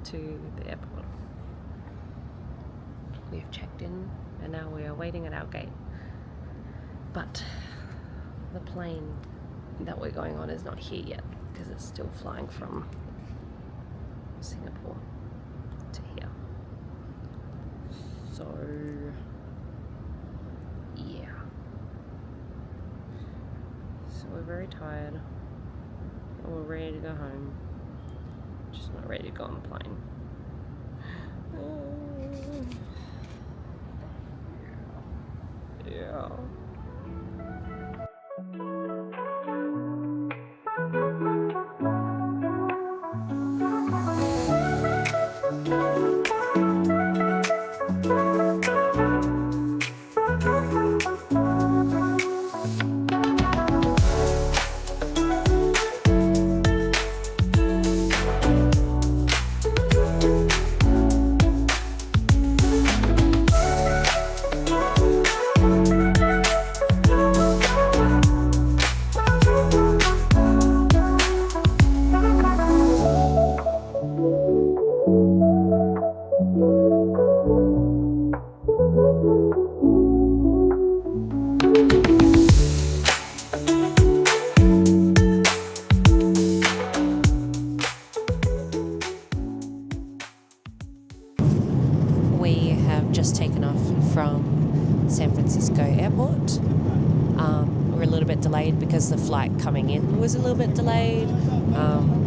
to the airport. We've checked in and now we are waiting at our gate. But the plane that we're going on is not here yet because it's still flying from Singapore to here. So yeah. So we're very tired and we're ready to go home. Just not ready to go on the plane. Yeah. We have just taken off from San Francisco Airport. We're a little bit delayed because the flight coming in was a little bit delayed,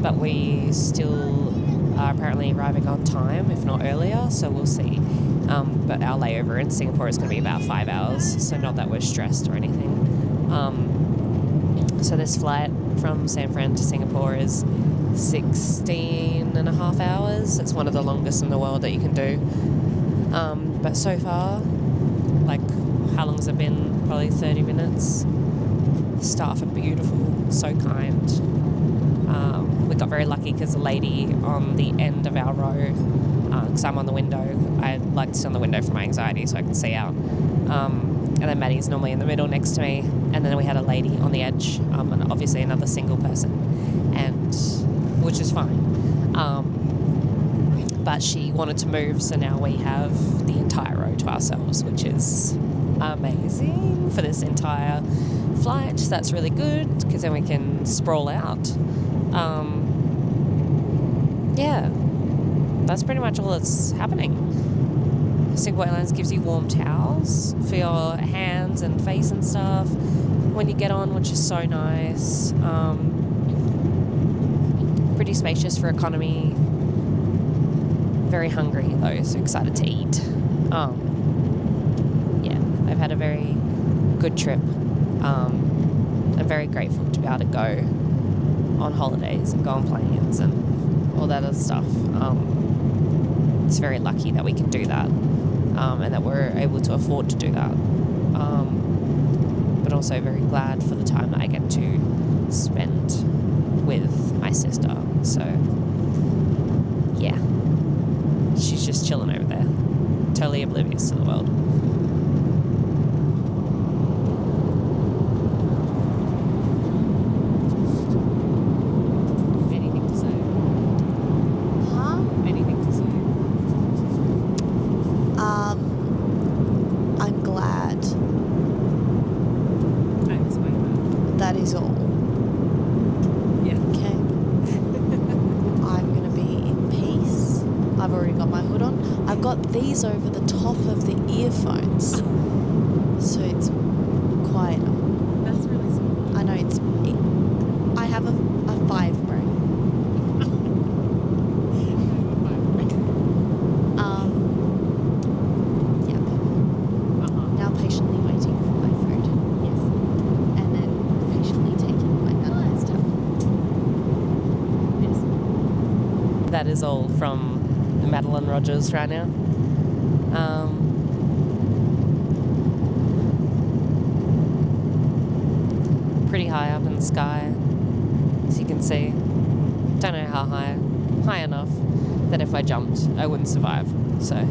but we still are apparently arriving on time, if not earlier, so we'll see. But our layover in Singapore is going to be about 5 hours, so not that we're stressed or anything. So this flight from San Fran to Singapore is 16 and a half hours. It's one of the longest in the world that you can do. But so far, like, how long has it been? Probably 30 minutes. Staff are beautiful, so kind. We got very lucky because the lady on the end of our row, because I'm on the window, I like to sit on the window for my anxiety so I can see out. And then Maddie's normally in the middle next to me, and then we had a lady on the edge, and obviously another single person, and which is fine. But she wanted to move, so now we have the entire row to ourselves, which is amazing for this entire flight. That's really good because then we can sprawl out. Yeah, that's pretty much all that's happening. Singapore Airlines gives you warm towels for your hands and face and stuff when you get on, which is so nice. Pretty spacious for economy. Very hungry though, so excited to eat. Yeah, I've had a very good trip. I'm very grateful to be able to go on holidays and go on planes and all that other stuff. It's very lucky that we can do that, and that we're able to afford to do that. But also very glad for the time that I get to spend with my sister. So yeah, she's just chilling over there, totally oblivious to the world. Anything to say? Huh? Anything to say? I'm glad. I explained That is all. that. Yeah. Okay. I'm going to be in peace. I've already got my hood on. I've got these over the top of the earphones. So it's quieter. That's really smart. I know I have a 5 brain. Yeah. Now patiently waiting for my food. Yes. And then patiently taking my Alcatraz tablet. Yes. That is all from Madeline Rogers right now. Pretty high up in the sky, as you can see. Don't know how high. High enough that if I jumped, I wouldn't survive. So.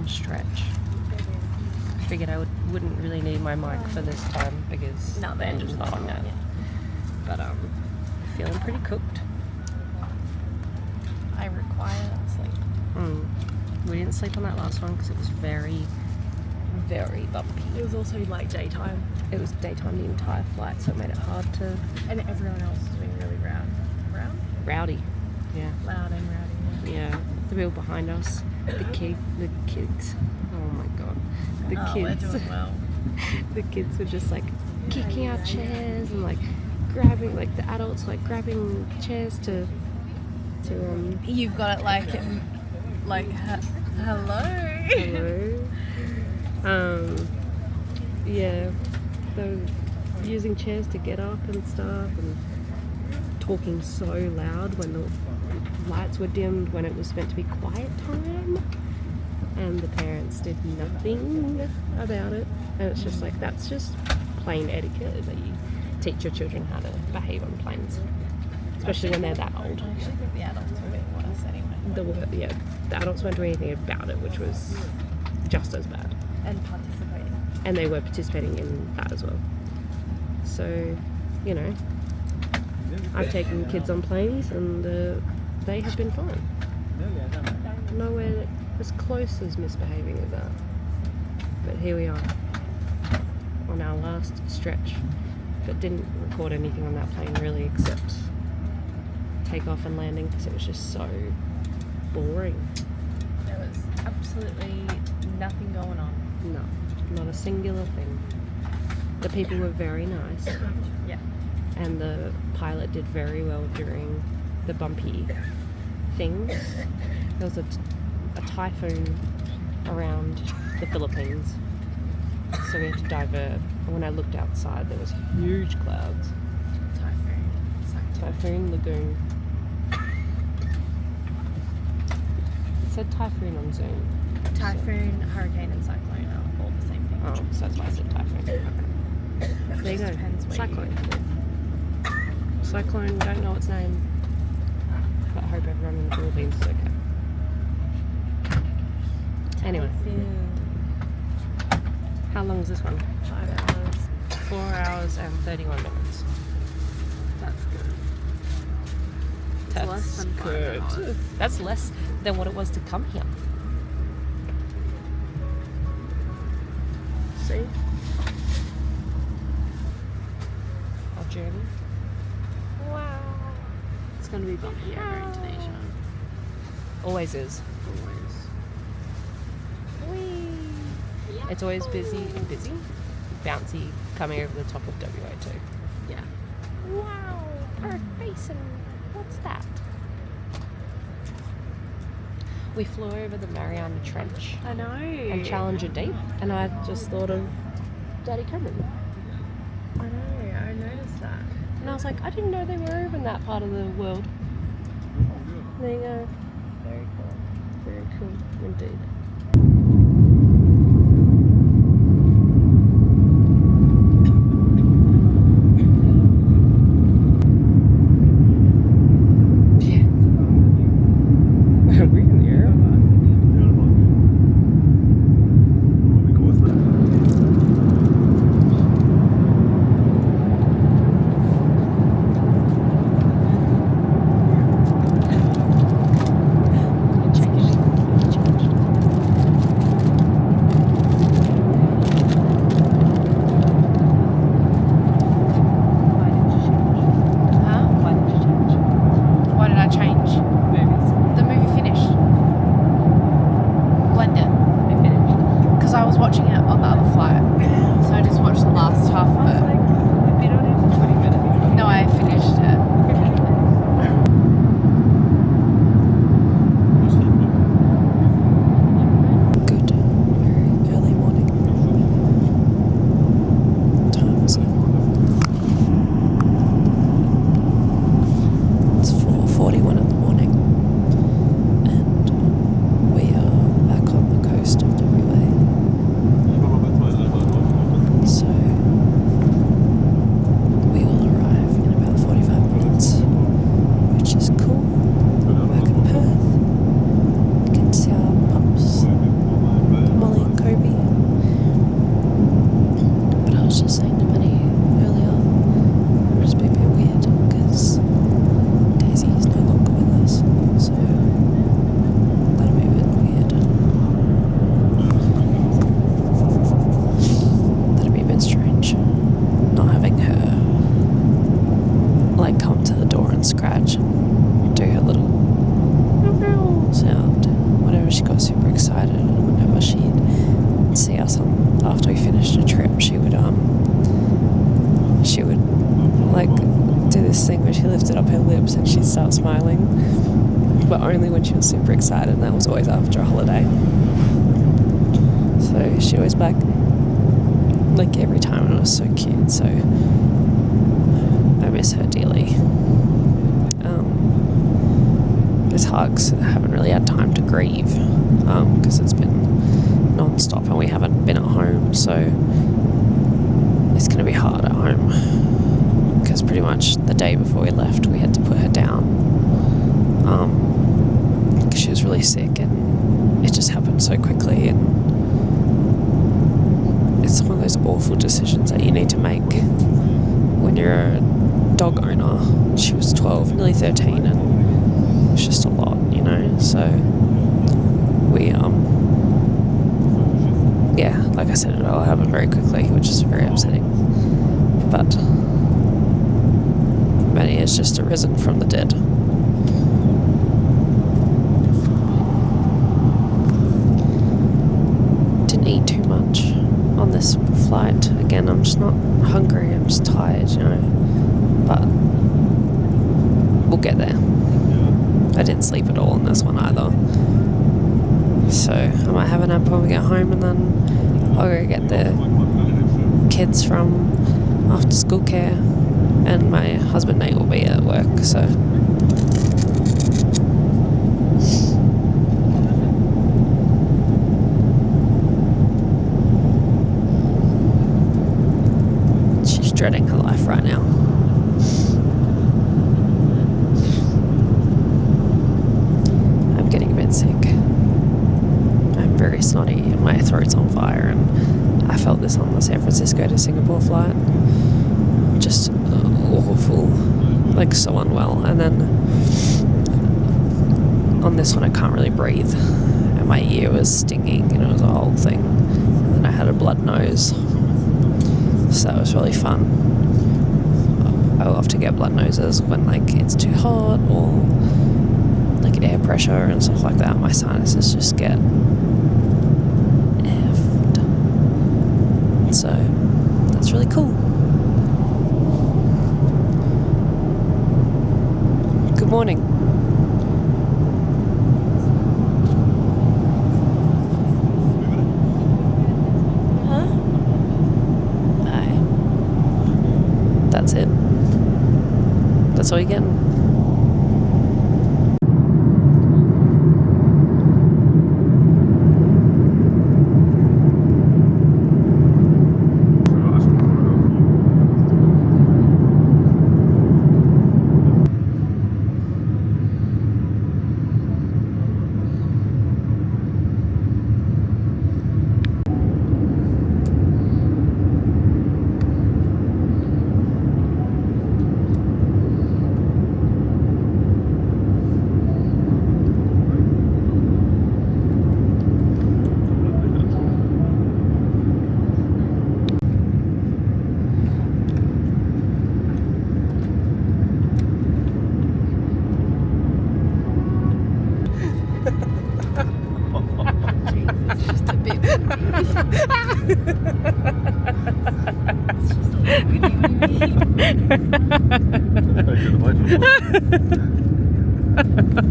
stretch. I figured I wouldn't really need my mic for this time because No, the engine's not on yet. But feeling pretty cooked. I require sleep. We didn't sleep on that last one because it was very, very bumpy. It was also like daytime. It was daytime the entire flight, so it made it hard to... And everyone else was being really Rowdy. Yeah. loud and rowdy. Yeah. The people behind us, the kids. Oh my god. The kids. We're doing well. The kids were just like kicking out chairs and like grabbing, like the adults like grabbing chairs to You've got it like hello. Hello. Yeah. They were using chairs to get up and stuff and talking so loud when the lights were dimmed when it was meant to be quiet time, and the parents did nothing about it. And it's just like, that's just plain etiquette that you teach your children how to behave on planes, especially when they're that old. I actually think the adults were being worse anyway. The adults weren't doing anything about it, which was just as bad. And participating. And they were participating in that as well. So, you know, I've taken kids on planes and they have been fine. Nowhere as close as misbehaving as that. But here we are on our last stretch, but didn't record anything on that plane really except takeoff and landing because it was just so boring. There was absolutely nothing going on. No, not a singular thing. The people were very nice. Yeah. And the pilot did very well during the bumpy things. There was a typhoon around the Philippines, so we had to divert. And when I looked outside, there was huge clouds. Typhoon Lagoon. It said typhoon on Zoom. Typhoon, hurricane, and cyclone are all the same thing. Oh, so that's why I said typhoon. Okay. There you go. Depends where Cyclone. Cyclone, don't know its name, but I hope everyone in the Philippines is okay. Anyway, how long is this one? 5 hours. 4 hours and 31 minutes. That's good. That's less than 5 good. hours. That's less than what it was to come here. See? Our journey. Wow. It's going to be bumpy over Indonesia. Always is. It's always busy and busy. Bouncy coming over the top of WA2. Yeah. Wow, Perth Basin. What's that? We flew over the Mariana Trench I know. and Challenger Deep, and I just thought of Daddy Cameron. I know, I noticed that. And I was like, I didn't know they were over in that part of the world. There you go. Very cool. Very cool indeed. was just saying to Benny earlier, it would just be a bit weird because Daisy is no longer with us, so that'll be a bit weird. That'd be a bit strange, not having her like come to the door and scratch and do her little sound whenever she got super excited, and whenever she'd see us after we finished a trip, she would like do this thing where she lifted up her lips and she'd start smiling, but only when she was super excited, and that was always after a holiday. So she always back like every time, and it was so cute. So I miss her dearly. It's hard because I haven't really had time to grieve because it's been non-stop and we haven't been at home, so it's going to be hard at home because pretty much the day before we left we had to put her down because she was really sick, and it just happened so quickly, and it's one of those awful decisions that you need to make when you're a dog owner. She was 12, nearly 13, and it's just a lot, you know, so we yeah, like I said, it all happened very quickly, which is very upsetting, but Benny has just arisen from the dead. Didn't eat too much on this flight. Again, I'm just not hungry, I'm just tired, you know, but we'll get there. I didn't sleep at all on this one either, so I might have a nap when we get home, and then I'll go get the kids from after school care, and my husband Nate will be at work, so she's dreading her life right now. Sick. I'm very snotty and my throat's on fire, and I felt this on the San Francisco to Singapore flight. Just awful, like so unwell. And then on this one I can't really breathe, and my ear was stinging, and it was a whole thing. And then I had a blood nose, so that was really fun. I love to get blood noses when like it's too hot or like air pressure and stuff like that. My sinuses just get effed. So that's really cool. Good morning. Huh? Bye. That's it. That's all you're getting.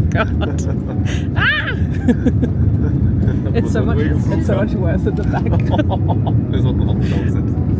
God. Ah! It's so much worse at the back. Wir sollten noch genau setzen.